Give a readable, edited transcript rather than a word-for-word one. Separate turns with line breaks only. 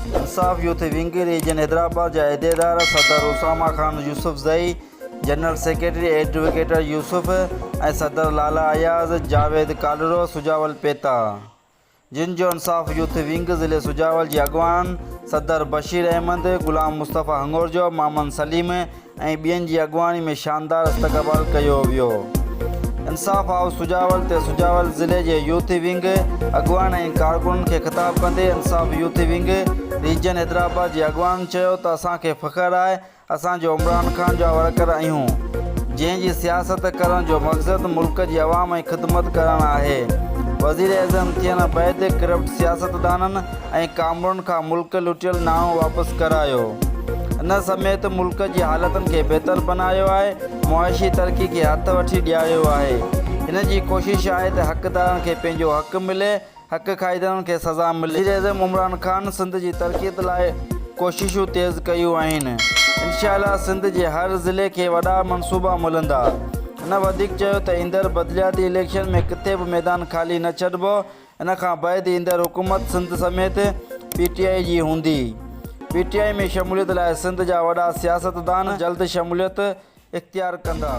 इंसाफ youth wing reason Hyderabad जा अहदेदार सदर उसामा खान यूसुफ ज़ई, general secretary advocate यूसुफ ऐं सदर लाला अयाज़, जावेद कालरो, सुजावल पेता, जिन जो इंसाफ यूथ विंग ज़िले सुजावल जी अॻवान सदर बशीर अहमद, ग़ुलाम मुस्तफ़ा हंगोरजो, मामन सलीम ऐं ॿियनि जी अॻवानी में शानदार इस्तक़बाल कयो वियो। इंसाफ हाउस सुजावल ते सुजावल ज़िले जे यूथ विंग अॻवान ऐं कारकुननि खे ख़िताब कंदे इंसाफ यूथ विंग रीजन हैदराबाद जे अॻवान चयो त असांखे फ़ख़्रु आहे असांजो इमरान ख़ान जा वर्कर आहियूं, जंहिंजी सियासत करण जो मक़सदु मुल्क जी अवाम ऐं ख़िदमत करणु आहे। वज़ीर एज़म थियण बैदि करप्ट सियासतदाननि ऐं कामरुनि खां मुल्क लुटियल नाणो वापसि करायो। इन समेत मुल्क जी हालतुनि खे बहितर बनायो आहे, मुआशी तरक़ी खे हथ वठी ॾियारियो आहे। हिन जी कोशिशि आहे त हक़दारनि खे पंहिंजो हक़ु मिले, हक़ खाईंदड़नि खे सज़ा मिले। वज़ीर एज़म इमरान ख़ान सिंध जी तरक़ीअ लाइ कोशिशूं तेज़ कयूं आहिनि। इंशाअल्लाह सिंध जे हर ज़िले खे वॾा मनसूबा मिलंदा। हिन वधीक चयो त ईंदड़ बदिलियाती इलेक्शन में किथे बि मैदान ख़ाली न छॾिबो। इन खां बैदि ईंदड़ हुकूमत सिंध समेत PTI जी हूंदी। PTI में शमूलियत लाइ सिंध जा वॾा सियासतदान जल्द शमूलियत इख़्तियार कंदा।